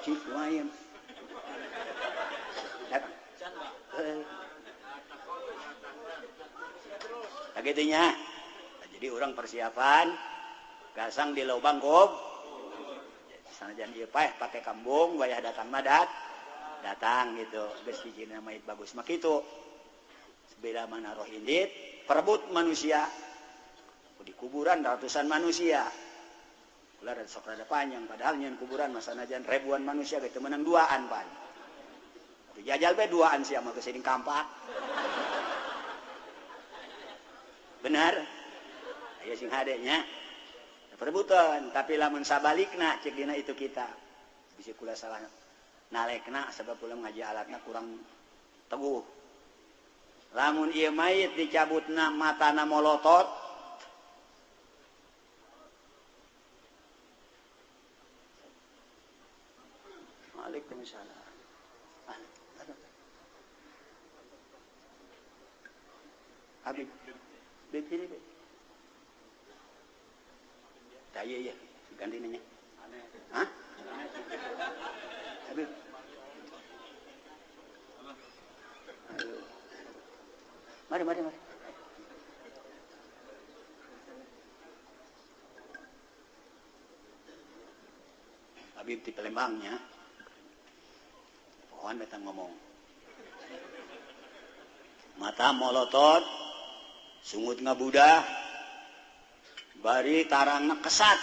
cik wae Agitunya. Jadi orang persiapan gasang di lubang gob. Sanajan ieu pakai kambung wayah datang madat datang gitu. Geus hijina mait bagus mah kitu. Sebeda mana roh indit perebut manusia. Di kuburan ratusan manusia. Ulah sok rada panjang padahal nyeun kuburan mah sanajan ribuan manusia gitu menang duaan pan. Dijajal bae duaan sia mah geus kampak. Benar aya sing hadenya perebutan tapi lamun sabalikna cek dina itu kita bisa kula salah nalekna sebab kula ngaji alatna kurang teguh lamun ieu mayit dicabutna matana molotot Waalaikumsalam Habib begini be. Iya ganti nanya. Hah? Habib. Ayo. Mari. Habib di Palembangnya. Pohon datang ngomong. Mata molotot sungut ngabudah bari tarangna kesat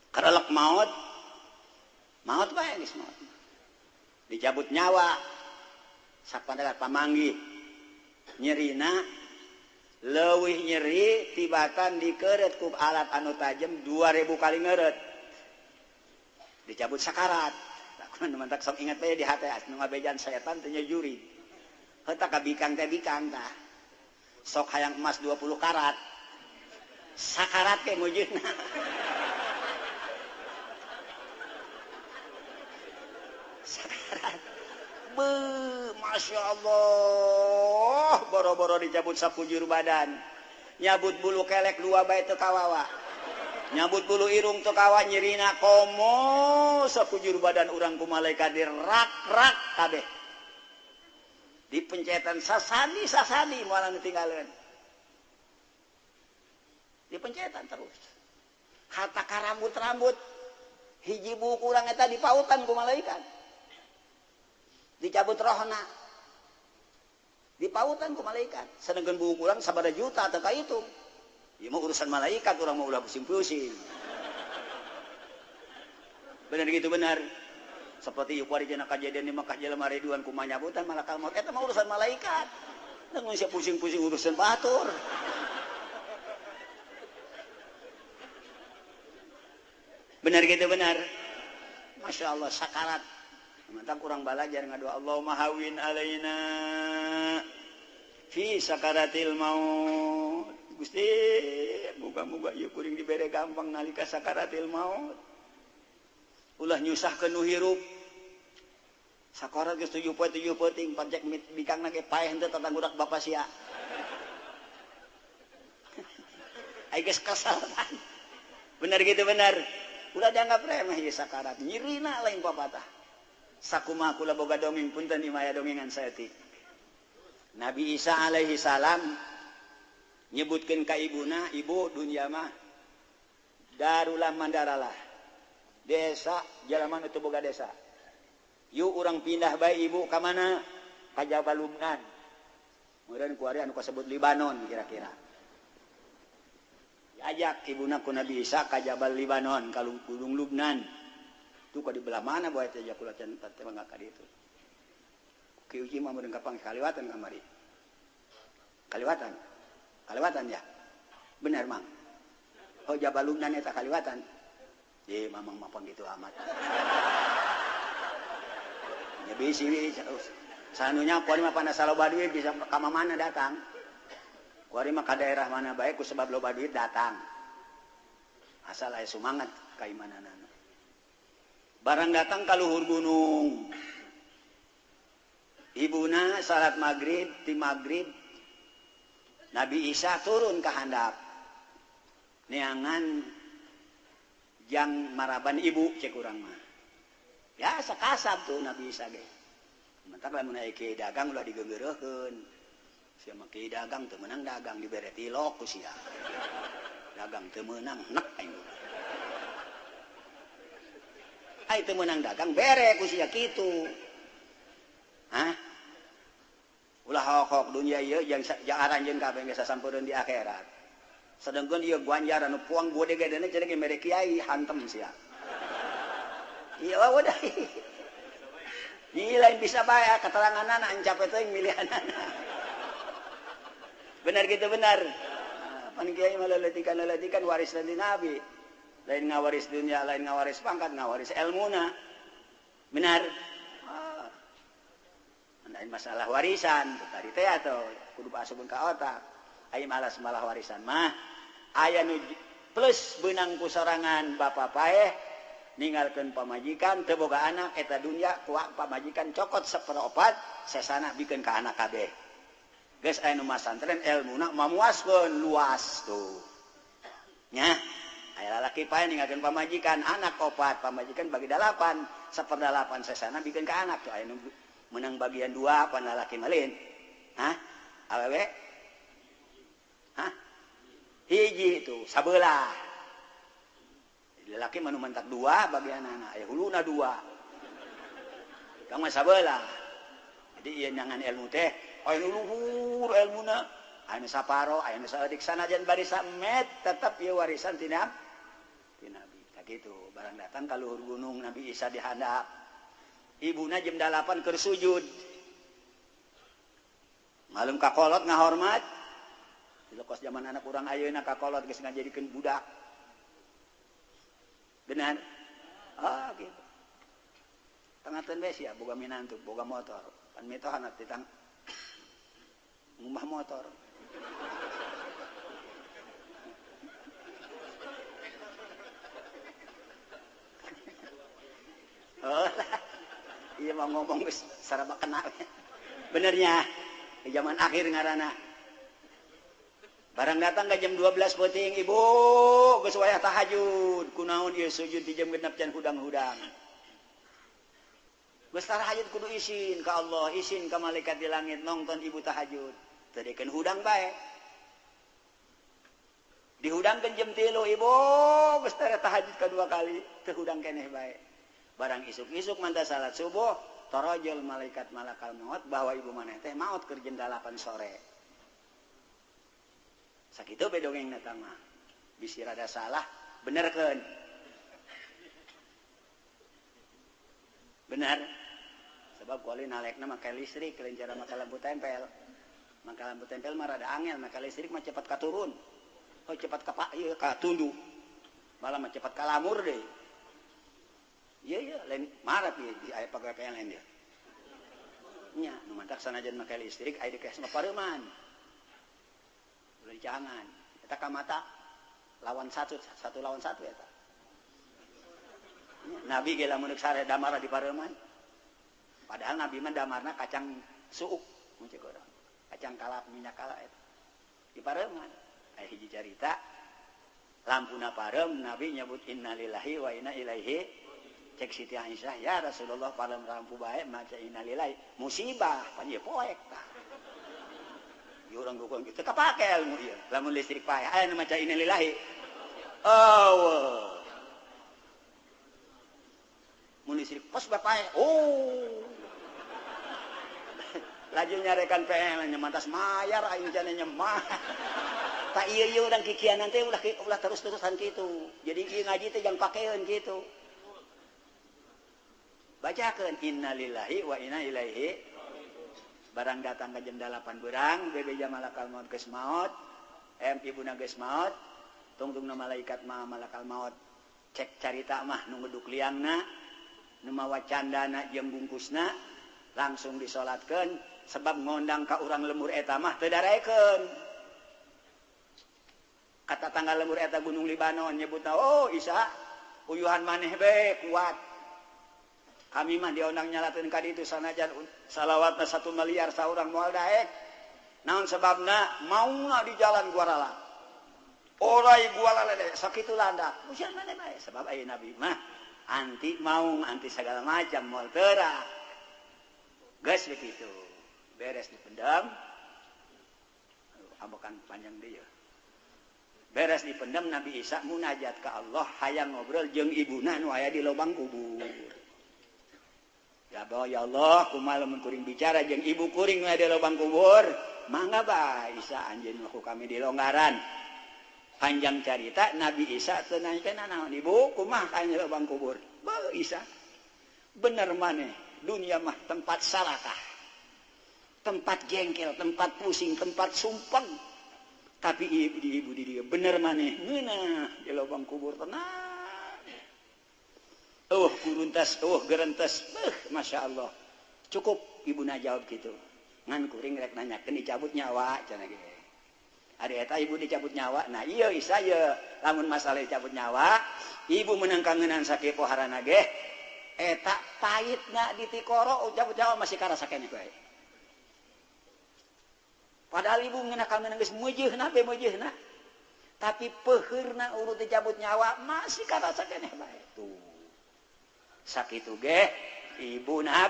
karelek maut bae geus maut dicabut nyawa sapandarat pamanggih nyerina leuwih nyeri tibatan dikeret ku alat anu tajem 2000 kali ngeret dicabut sakarat lakuan mantak sok ingat bae di hate anu ngabejan setan teh nyajuri heuh ka bikang teh bikang tah sok hayang emas 20 karat sakarat ke mujudna sakarat Masya Allah boro-boro dicabut sapujur badan nyabut bulu kelek 2 bae teu kawawa nyabut bulu irung teu kawa nyerina komo sapujur badan urang ku malaikat dirak-rak kabeh dipencetan sasadi moal anu tinggalkeun dipencetan terus harta ka rambut hiji buku urang eta dipautan ku malaikat dicabut rohna dipautan ku malaikat sedangkan buku urang sabaraha juta teu kahitung ieu mah urusan malaikat urang mah ulah pusing-pusing bener gitu bener seperti ieu kuarejana kajadian di Makkah jelema Ridwan kumaha nyabutan malakal maut eta mah urusan malaikat teu sia pusing-pusing urusan batur bener gitu bener Masya Allah sakarat mantap kurang balajar ngadoa Allahumma hawin alaina fi sakaratil maut Gusti muga-muga ieu kuring dibere gampang nalika sakaratil maut ulah nyusahkeun nu hirup sakarat geus 7 peuting pancek bikangna ge paeh henteu tatang budak bapa sia ai geus kasalan bener gitu bener ulah dianggap remeh ieu sakarat nyirina lain papatah sakumaha kula boga dongeng punten imaya dongengan saeutik Nabi Isa alaihi salam nyebutkeun ka ibuna ibu dunya mah darulah mandaralah desa jalaman teu boga desa yuk urang pindah bae ibu ka mana ka Jabal Lubnan meureun ku ari anu kasebut Libanon kira-kira diajak ibuna ku Nabi Isa ka Jabal Libanon ka Gunung Lubnan itu kok di belah mana buat ejakulasi teh mangga ka ditu ki uji mah meureun kapang kaliwatan kamari kaliwatan ya bener mang oh Jabal Lubnan eta kaliwatan ye mamang mapang gitu amat ya bisi sanunya kuari mah panda saloba duit bisa ka mana datang kuari mah ka daerah mana bae ku sebab loba duit datang asal aya sumangat kaimananana barang datang ka luhur gunung ibuna salat maghrib ti maghrib Nabi Isa turun ke handap neangan jang maraban ibu cek urang mah ya sakasab tuh Nabi Isa ge mantap lamun aya kieu dagang ulah digeungeureukeun sia mah kieu dagang teu meunang dagang dibere tilok ku sia dagang teu meunang nek aing ai teu meunang dagang bere ku sia kitu hah ulah hok-hok dunia ieu yang aranjeun kabeh geus sasampureun di akhirat sedengkeun ieu ganjaran nu puang bode gedena cenah ge mere kiai hantem sia ieu wadah ieu lain bisa bae keteranganana ancap teuing milihanana bener gitu bener pan kiai mah leletikan waris dari nabi lain ngawaris dunia lain ngawaris pangkat ngawaris ilmuna benar lain masalah warisan tadi teh atuh kudu asupkeun ka otak aya malas malah warisan mah aya nu plus beunang ku sorangan bapa paeh ninggalkeun pamajikan teu boga anak eta dunya ku pamajikan cokot saperopat sesana bikeun ka anak kabeh geus aya nu masantren ilmuna mamuaskeun luas tuh nya aya lalaki paeh ninggalkeun pamajikan anak 4 pamajikan bagi 8 1/8 sesana bikeun ka anak tuh aya nu menang bagian 2 pan lalaki malin hah awewe hah hiji itu sabelah lalaki manu mentak 2 bagian anak aya huluna 2 kang mah sabelah jadi ieu nyangan ilmu teh aya nu luhur ilmuna aya nu saparo aya nu saeudik sanajan bari samet tetep ieu warisan ti Nabi tak kitu barang datang ka luhur gunung Nabi Isa dihandap ibuna jam 8 keur sujud malum ka kolot ngahormat Dilekos zaman anak urang ayeuna kakolot geus ngajadikeun budak. Benar? Ah gitu. Tangateun bae sia boga minantu, boga motor. Pan mitohan atuh tang ngumah motor. Oh, iya mau ngomong geus saraba kena. Benernya di zaman akhir ngaranna. Barang datang ke jam 12 peuting ibu geus wayah tahajud. Kunaon ieu sujud di jam genep can hudang-hudang. Geus tahajud kudu izin ka Allah, izin ka malaikat di langit nongton ibu tahajud. Teu dikeun hudang bae. Dihudangkeun jam 3 ibu geus tahajud kadua kali, teu hudang keneh bae. Barang isuk-isuk manta salat subuh, torojol malaikat malakal maut bahwa ibu maneh teh maut keur jam 8 sore. Sakitu bae dongengna tah mah. Bisi rada salah, benerkeun. Benar. Sebab kuali nalekna make listrik lain cara make lampu tempel. Make lampu tempel mah rada angel, make listrik mah cepat katurun. Oh cepat ka tundu. Malah mah cepat kalamur deh. Iya lain marah ieu di aya pagawean lain dia. Nya nu mantak sanajan make listrik aya di kees mah pareuman. Ulah jangan. Eta ka mata lawan satu lawan satu eta. Nabi ge lamun sare damar di pareuman. Padahal Nabi mah damarna kacang suuk mun ceuk urang. Kacang kalap minyak kalap eta. Di pareuman. Aya hiji carita lampuna pareum Nabi nyebut innalillahi wa inna ilaihi. Cek Siti Aisyah, ya Rasulullah pareum lampu bae maca innalillahi. Musibah pan ieu poek tah. Ieu urang gukung kitu kapake ilmu ieu. Lamun listrik pae aya nu maca innalillahi. Oh. Mun listrik pos bapae. Oh. Laju nyarekan PL nya mantas mayar aing jane nyemah. Tak ieu urang kikianan teh ulah terus-terusan kitu. Jadi ieu ngaji teh jang pakeun kitu. Bacakeun innalillahi wa inna ilaihi. Barang datang ke jam 8 berang, bebeja malakal maut geus maot, ibuna geus maot, tungtungna malaikat mah malakal maut. Cek carita mah nu ngeduk liangna, nu mawa candana jeung bungkusna, langsung disolatkeun sebab ngondang ka urang lemur eta mah teu darekeun. Kata tanggal lemur eta Gunung Libanon nyebutna, "Oh Isa, uyuhan maneh bae kuat." Kami mah diondang nyalateun ka ditu sanajan salawatna 1 miliar saurang moal daek. Naon sebabna? Mauna di jalan guarala. Orai guarala deh sakitu landak. Usian maneh bae sebab aya Nabi mah anti maung, anti segala macam moal teurah. Geus begitu. Beres dipendam. Ambekan panjang deui ya. Beres dipendam Nabi Isa munajat ka Allah hayang ngobrol jeung ibuna nu aya di lobang kubur. Ya Allah, kumaha lamun kuring bicara jeung ibu kuring nu aya di lobang kubur, mangga bae Isa anjeun mah ku kami dilonggaran. Panjang carita Nabi Isa teu nanyakeun naon ibu, kumaha ka di lobang kubur? Beuh Isa. Bener maneh, dunia mah tempat salakah. Tempat jengkel, tempat pusing, tempat sumpeng. Tapi ibu di dieu bener maneh, ngeunah di lobang kubur tenang. Kuruntas, gerentes, Masya Allah. Cukup ibuna jawab gitu. Ngan kuring rek nanyakeun dicabut nyawa, cenah ge. Ari eta ibu dicabut nyawa. Nah iya Isa ye, lamun masalah dicabut nyawa, ibu meunang kangenan sakieu poharana ge, eta pahitna di tikoro cabut nyawa masih karasa keneh bae. Padahal ibu ngeunah kangenan geus meujeuhna be meujeuhna. Tapi peuheurna urut dicabut nyawa masih karasa keneh bae. Tuh. Sakitu ge ibu nab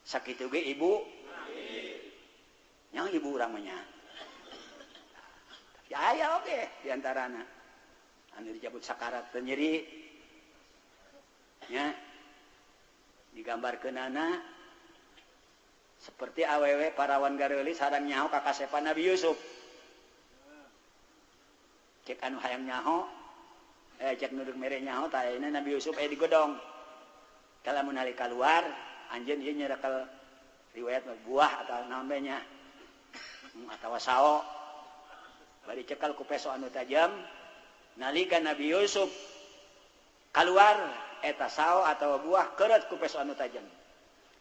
sakitu ge ibu yang ibu urang mah nya tapi aya oge diantarana anu dicabut sakarat teu nyeri nya digambarkeunana seperti awewe parawan gareuli sareng nyaho ka kasepan Nabi Yusuf cek anu hayang nyaho cek nuduk mere nyaho tah ayeuna Nabi Yusuf aya di godong. Kala mun ali keluar, anjeun ieu nyerekel riwayat buah atau naon bae nya. atawa sao bari cekal ku peso anu tajam nalika Nabi Yusuf keluar eta sao atau buah keureut ku peso anu tajam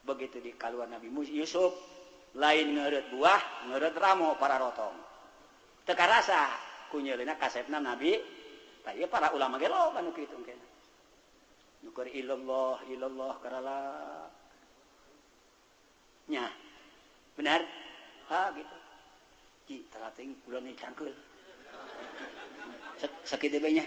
begitu di keluar Nabi Yusuf lain ngeureut buah ngeureut ramo para rotong teu karasa ku nyeulina kasepna Nabi tah para ulama ge loba nu kitu engke nu keur illallah karala nya benar gitu ji tara teuing kula ni cangkeul sakitu bae nya